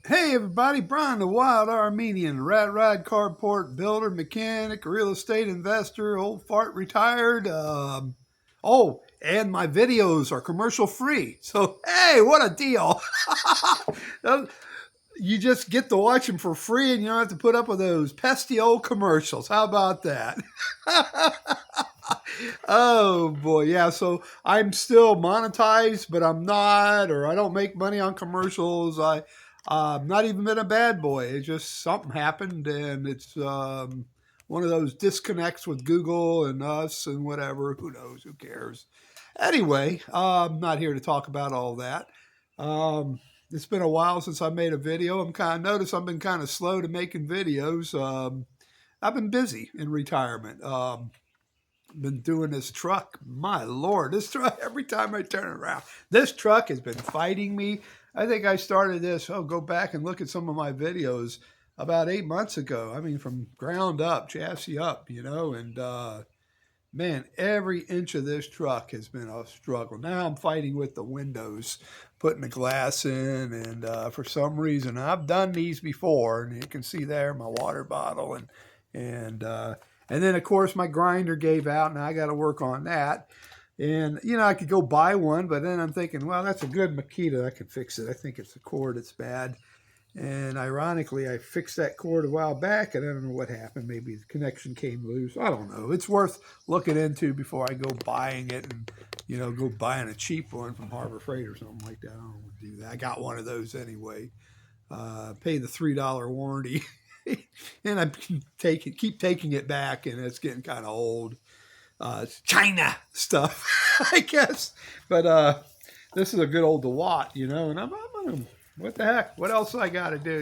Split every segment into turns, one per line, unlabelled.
Hey everybody, Brian the Wild Armenian, rat ride carport builder, mechanic, real estate investor, old fart retired. And my videos are commercial free. So, hey, what a deal! You just get to watch them for free and you don't have to put up with those pesky old commercials. How about that? Oh boy, yeah. So I'm still monetized, but I'm not, or I don't make money on commercials. I'm not even been a bad boy. It just something happened, and it's one of those disconnects with Google and us and whatever. Who knows? Who cares? Anyway, I'm not here to talk about all that. Um, it's been a while since I made a video. I'm kind of noticed I've been kind of slow to making videos. I've been busy in retirement. Been doing this truck. My lord, this truck, every time I turn around, this truck has been fighting me. I think I started this, go back and look at some of my videos about 8 months ago. I mean, from ground up, chassis up, and man, every inch of this truck has been a struggle. Now I'm fighting with the windows, putting the glass in, and for some reason, I've done these before, and you can see there my water bottle, and and then of course my grinder gave out, and I got to work on that. And I could go buy one, but then I'm thinking, well, that's a good Makita. I could fix it. I think it's the cord that's bad. And ironically, I fixed that cord a while back, and I don't know what happened. Maybe the connection came loose. I don't know. It's worth looking into before I go buying it and, go buying a cheap one from Harbor Freight or something like that. I don't want to do that. I got one of those anyway. Pay the $3 warranty, and I keep taking it back, and it's getting kind of old. China stuff, I guess. But this is a good old DeWatt, and I'm what the heck? What else I got to do?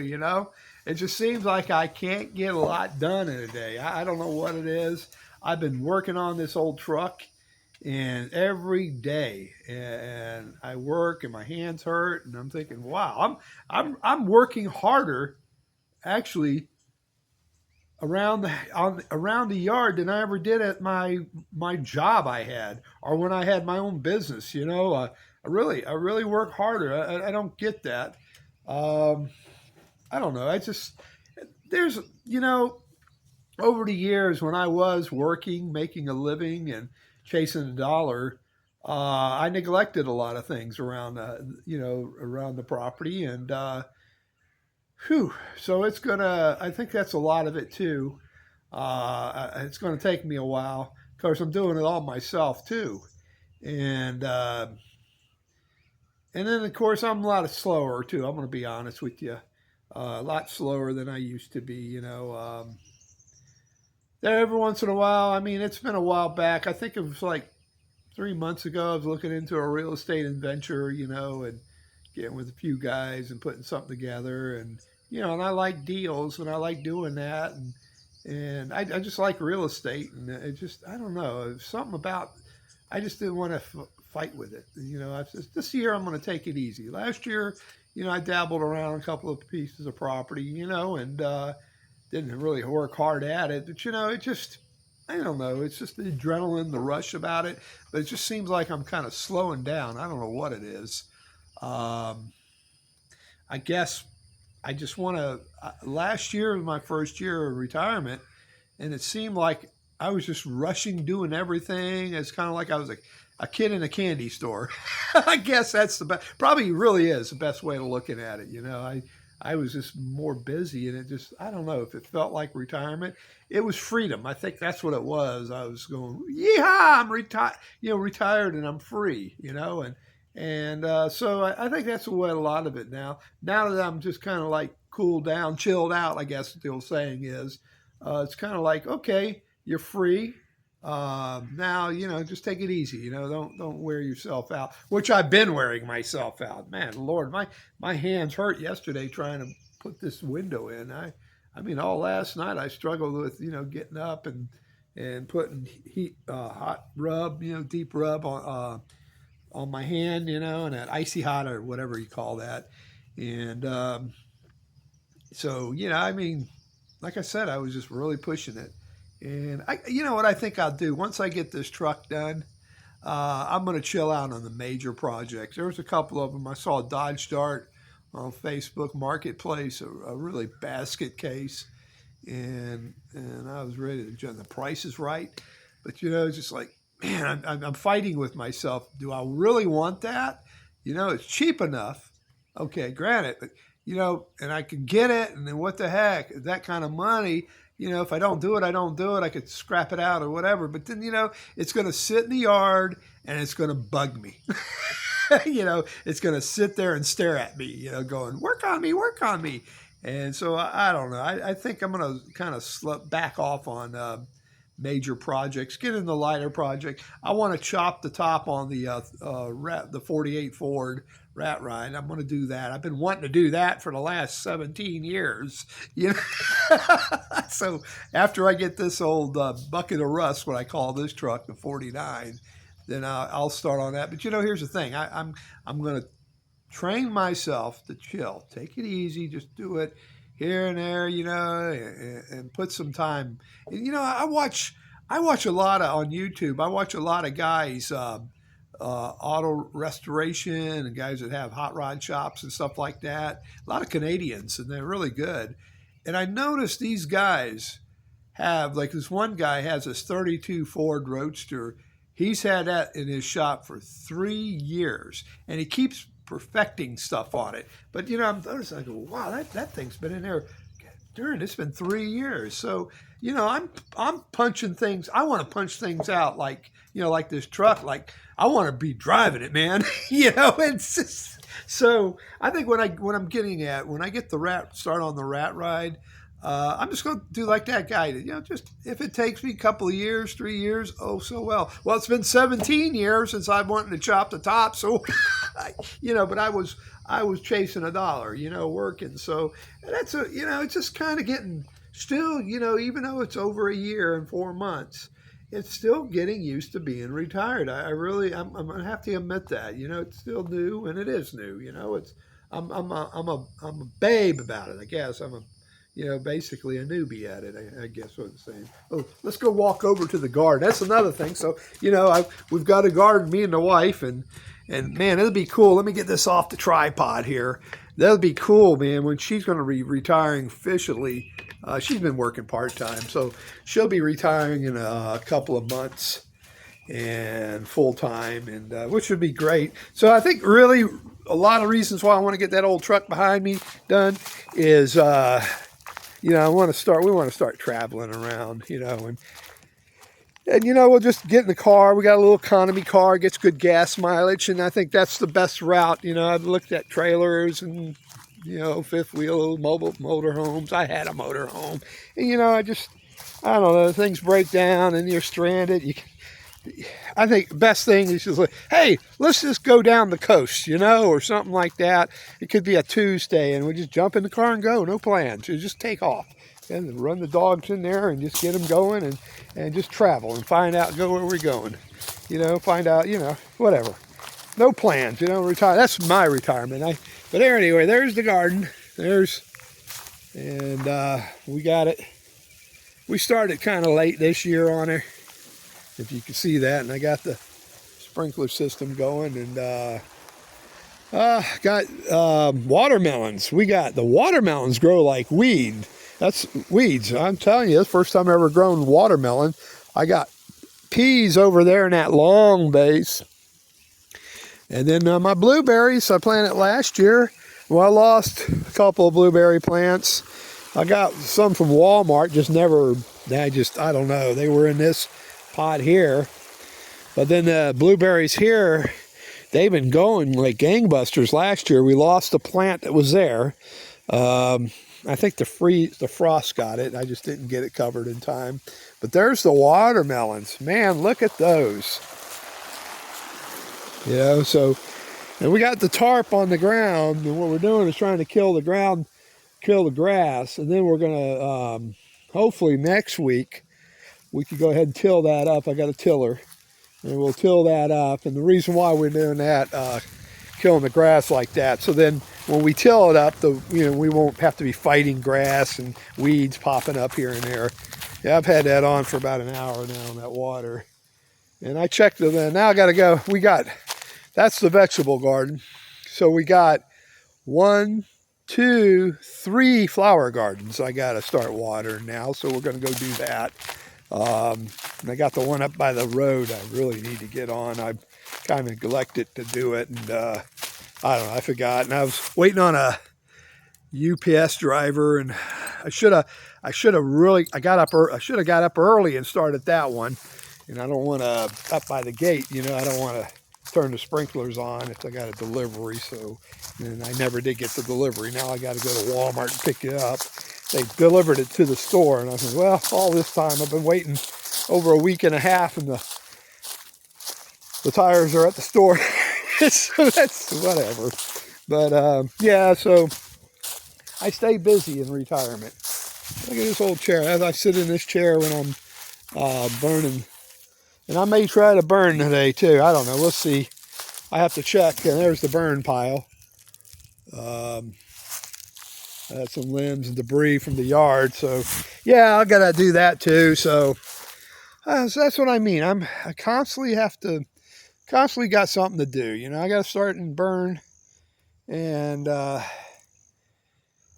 It just seems like I can't get a lot done in a day. I don't know what it is. I've been working on this old truck, and every day, and I work, and my hands hurt, and I'm thinking, wow, I'm working harder actually around the yard than I ever did at my job I had or when I had my own business. I really work harder. I don't get that. Um, I don't know. I just there's over the years when I was working, making a living, and chasing a dollar. I neglected a lot of things around the property, and whew, so I think that's a lot of it too. It's going to take me a while. Of course, I'm doing it all myself too, and and then of course I'm a lot slower too. I'm going to be honest with you, a lot slower than I used to be. There every once in a while. I mean, it's been a while back. I think it was like 3 months ago. I was looking into a real estate adventure, and getting with a few guys and putting something together, and I like deals and I like doing that, and I just like real estate, and it just I don't know, it was something about I just didn't want to fight with it. This year I'm going to take it easy. Last year, I dabbled around a couple of pieces of property, and didn't really work hard at it, but it just I don't know. It's just the adrenaline, the rush about it, but it just seems like I'm kind of slowing down. I don't know what it is. Um, I guess I just want to. Last year was my first year of retirement, and it seemed like I was just rushing, doing everything. It's kind of like I was a kid in a candy store. I guess that's the best. Probably really is the best way of looking at it. I was just more busy, and it just I don't know if it felt like retirement. It was freedom. I think that's what it was. I was going, yeah, I'm retired. Retired, and I'm free. So I think that's what a lot of it now. Now that I'm just kind of like cooled down, chilled out, I guess the old saying is, it's kind of like, okay, you're free. Now, just take it easy. Don't wear yourself out, which I've been wearing myself out. Man, Lord, my hands hurt yesterday trying to put this window in. I mean, all last night I struggled with, getting up and putting hot rub, deep rub on my hand, and that icy hot or whatever you call that. And so, I mean, like I said, I was just really pushing it. And what I think I'll do once I get this truck done, I'm going to chill out on the major projects. There was a couple of them. I saw a Dodge Dart on Facebook Marketplace, a really basket case, and I was ready to jump. The price is right, but it's just like, man, I'm fighting with myself. Do I really want that? It's cheap enough. Okay, granted, but and I can get it, and then what the heck? That kind of money, if I don't do it, I don't do it. I could scrap it out or whatever. But then, it's going to sit in the yard and it's going to bug me. It's going to sit there and stare at me, going, work on me, work on me. And so I don't know. I think I'm going to kind of slip back off on major projects, get in the lighter project. I want to chop the top on the 48 Ford Rat Ride. I'm going to do that. I've been wanting to do that for the last 17 years. So after I get this old bucket of rust, what I call this truck, the 49, then I'll start on that. But here's the thing. I'm going to train myself to chill, take it easy, just do it here and there, and put some time. And, I watch a lot on YouTube. I watch a lot of guys, auto restoration, and guys that have hot rod shops and stuff like that. A lot of Canadians, and they're really good. And I noticed these guys have, like this one guy has this 32 Ford Roadster. He's had that in his shop for 3 years, and he keeps perfecting stuff on it. But I'm noticing, I go, wow, that thing's been in there. Darn, it's been 3 years. So I'm punching things. I want to punch things out like like this truck. Like I want to be driving it, man. It's just, so I think when I get the start on the Rat Ride, I'm just going to do like that guy did. Just if it takes me a couple of years, 3 years, oh so well. Well, it's been 17 years since I've wanted to chop the top, so but I was chasing a dollar, working. So that's it's just kind of getting still, even though it's over a year and 4 months, it's still getting used to being retired. I'm gonna have to admit that. It's still new, and it is new. It's I'm a babe about it. I guess I'm a basically a newbie at it, I guess what I'm saying. Oh, let's go walk over to the garden. That's another thing. So, we've got a garden, me and the wife, and man, it'll be cool. Let me get this off the tripod here. That'll be cool, man, when she's going to be retiring officially. She's been working part-time, so she'll be retiring in a couple of months and full-time, and which would be great. So I think really a lot of reasons why I want to get that old truck behind me done is we want to start traveling around, and we'll just get in the car. We got a little economy car, gets good gas mileage, and I think that's the best route. I've looked at trailers and, fifth wheel mobile motorhomes. I had a motorhome, and, I don't know, things break down and you're stranded. I think the best thing is just like, hey, let's just go down the coast, or something like that. It could be a Tuesday, and we just jump in the car and go. No plans. You just take off and run the dogs in there and just get them going and just travel and go where we're going. Find out, whatever. No plans, retire. That's my retirement. But there, anyway, there's the garden. We got it. We started kind of late this year on her, if you can see that, and I got the sprinkler system going, and got watermelons. The watermelons grow like weeds. I'm telling you, that's the first time I ever grown watermelon. I got peas over there in that long base, and then my blueberries I planted last year. Well, I lost a couple of blueberry plants. I got some from Walmart, I don't know, they were in this pot here. But then the blueberries here, they've been going like gangbusters. Last year we lost a plant that was there. I think the frost got it. I just didn't get it covered in time. But there's the watermelons. Man, look at those. So, and we got the tarp on the ground, and what we're doing is trying to kill the grass, and then we're gonna hopefully next week we could go ahead and till that up. I got a tiller, and we'll till that up. And the reason why we're doing that, killing the grass like that, so then when we till it up, we won't have to be fighting grass and weeds popping up here and there. Yeah, I've had that on for about an hour now on that water, and I checked it. Now I got to go. That's the vegetable garden. So we got 1, 2, 3 flower gardens I got to start watering now, so we're going to go do that. And I got the one up by the road I really need to get on. I kind of neglected to do it, and I don't know, I forgot. And I was waiting on a UPS driver, and I should have got up early and started that one. And I don't want to, up by the gate, you know, I don't want to turn the sprinklers on if I got a delivery. So, and I never did get the delivery. Now I got to go to Walmart and pick it up. They delivered it to the store, and I said, well, all this time I've been waiting over a week and a half, and the tires are at the store. So that's whatever. But yeah, so I stay busy in retirement. Look at this old chair. As I sit in this chair when I'm burning, and I may try to burn today too. I don't know. We'll see. I have to check. And there's the burn pile. I had some limbs and debris from the yard, so yeah, I gotta do that too. So that's what I mean. I constantly got something to do. You know, I gotta start and burn, and then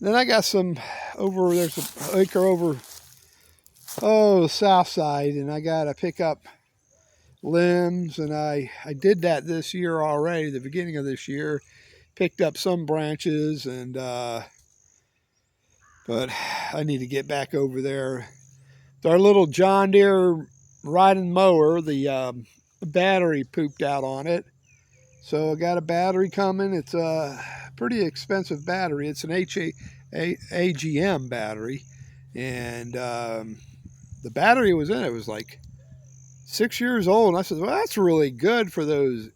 I got some there's an acre over, the south side, and I gotta pick up limbs, and I did that this year already, the beginning of this year. Picked up some branches, and but I need to get back over there. Our little John Deere riding mower, the battery pooped out on it. So I got a battery coming. It's a pretty expensive battery. It's an AGM battery. And the battery was in it. It was like 6 years old. And I said, well, that's really good for those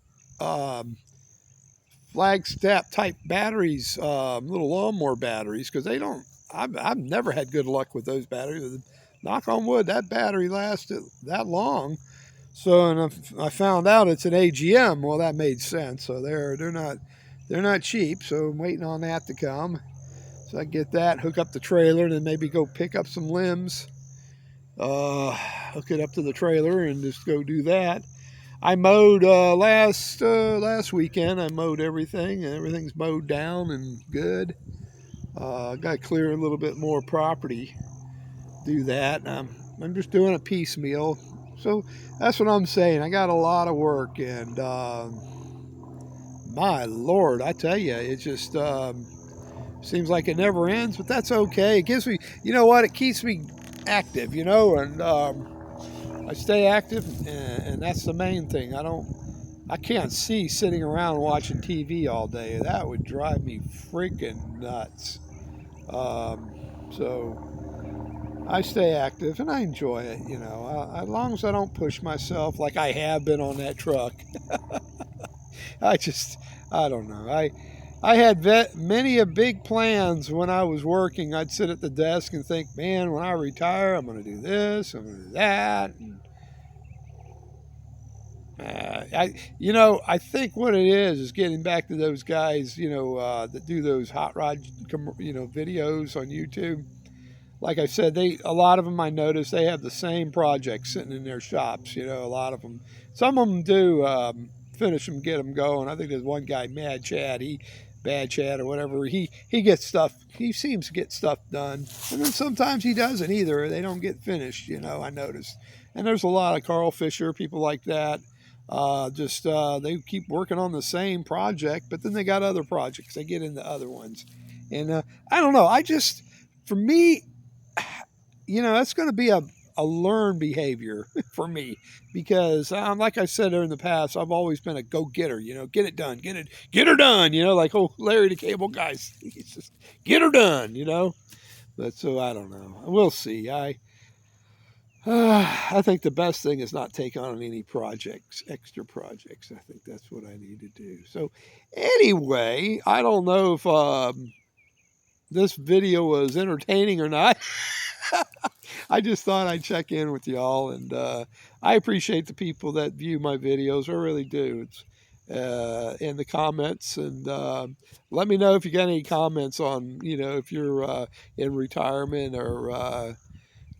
flagstep type batteries, little lawnmower batteries, because they don't, I've never had good luck with those batteries. Knock on wood, that battery lasted that long. So, and I found out it's an AGM. Well, that made sense. So they're not cheap. So I'm waiting on that to come. So I get that, hook up the trailer, and then maybe go pick up some limbs, hook it up to the trailer, and just go do that. I mowed last weekend. I mowed everything, and everything's mowed down and good. Got to clear a little bit more property. Do that. I'm just doing it piecemeal. So that's what I'm saying. I got a lot of work, and my Lord, I tell you, it just seems like it never ends. But that's okay. It gives me, you know what? It keeps me active, you know, and I stay active, and that's the main thing. I can't see sitting around watching TV all day. That would drive me freaking nuts. So I stay active, and I enjoy it, you know, as long as I don't push myself like I have been on that truck. I don't know. I had many big plans when I was working. I'd sit at the desk and think, man, when I retire, I'm going to do this, I'm going to do that. And, I think what it is getting back to those guys, that do those hot rod, videos on YouTube. Like I said, a lot of them I noticed they have the same projects sitting in their shops. You know, a lot of them. Some of them do finish them, get them going. I think there's one guy, Bad Chad or whatever. He gets stuff. He seems to get stuff done, and then sometimes he doesn't either. They don't get finished. I noticed. And there's a lot of Carl Fisher, people like that. They keep working on the same project, but then they got other projects. They get into other ones, and I don't know. For me, that's going to be a learned behavior for me, because like I said in the past, I've always been a go-getter. Get it done, get her done. Like Larry the Cable Guy, he's just get her done. But so I don't know. We'll see. I think the best thing is not take on any extra projects. I think that's what I need to do. So anyway, I don't know if this video was entertaining or not. I just thought I'd check in with y'all, and I appreciate the people that view my videos. I really do. It's in the comments, and let me know if you got any comments on, if you're in retirement, or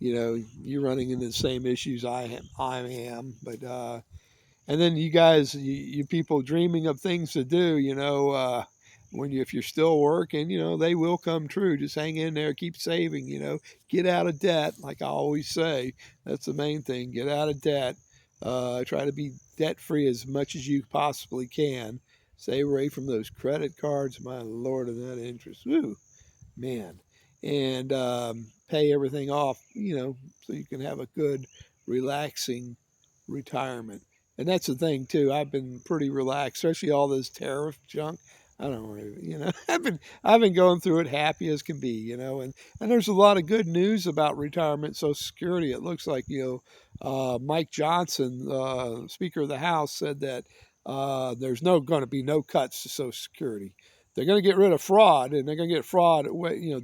you're running into the same issues I am. But and then you guys, you people dreaming of things to do,
if you're still working, they will come true. Just hang in there, keep saving, get out of debt. Like I always say, that's the main thing. Get out of debt. Try to be debt free as much as you possibly can. Stay away from those credit cards. My Lord, and that interest. Woo, man. And pay everything off, so you can have a good, relaxing retirement. And that's the thing too. I've been pretty relaxed, especially all this tariff junk. I don't really, I've been going through it happy as can be, and there's a lot of good news about retirement Social Security. It looks like, Mike Johnson, Speaker of the House, said that there's going to be no cuts to Social Security. They're going to get rid of fraud, and they're going to get fraud.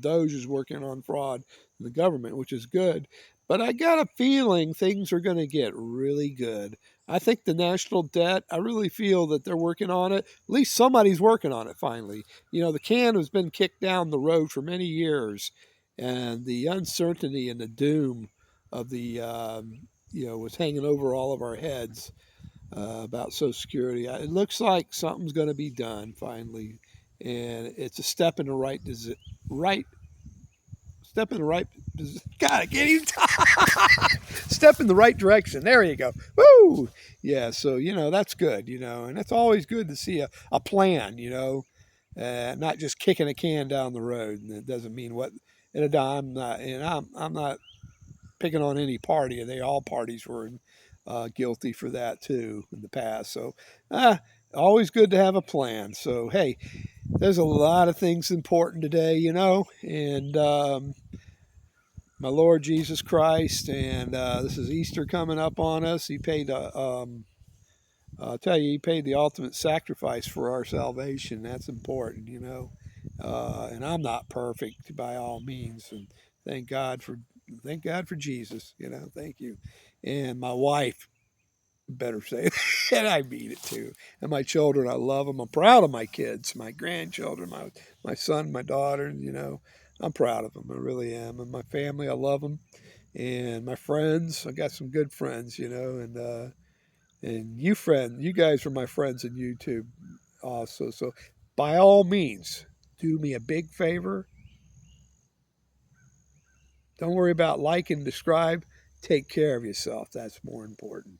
Doge is working on fraud in the government, which is good. But I got a feeling things are going to get really good. I think the national debt, I really feel that they're working on it. At least somebody's working on it finally. The can has been kicked down the road for many years, and the uncertainty and the doom of was hanging over all of our heads about Social Security. It looks like something's going to be done finally, and it's a step in the right step in the right. God, I can't even talk. Step in the right direction. There you go. Woo! Yeah, so that's good. And it's always good to see a plan. Not just kicking a can down the road. And it doesn't mean what. And I'm not picking on any party. All parties were guilty for that too in the past. So, always good to have a plan. So hey, there's a lot of things important today, and my Lord Jesus Christ, and this is Easter coming up on us. He paid I'll tell you, he paid the ultimate sacrifice for our salvation. That's important, and I'm not perfect by all means, and thank God for Jesus. Thank you, and my wife. Better say it, and I mean it too. And my children, I love them. I'm proud of my kids, my grandchildren, my son, my daughter. I'm proud of them. I really am. And my family, I love them. And my friends, I got some good friends, and you guys are my friends in YouTube also. So by all means, do me a big favor. Don't worry about like and subscribe. Take care of yourself. That's more important.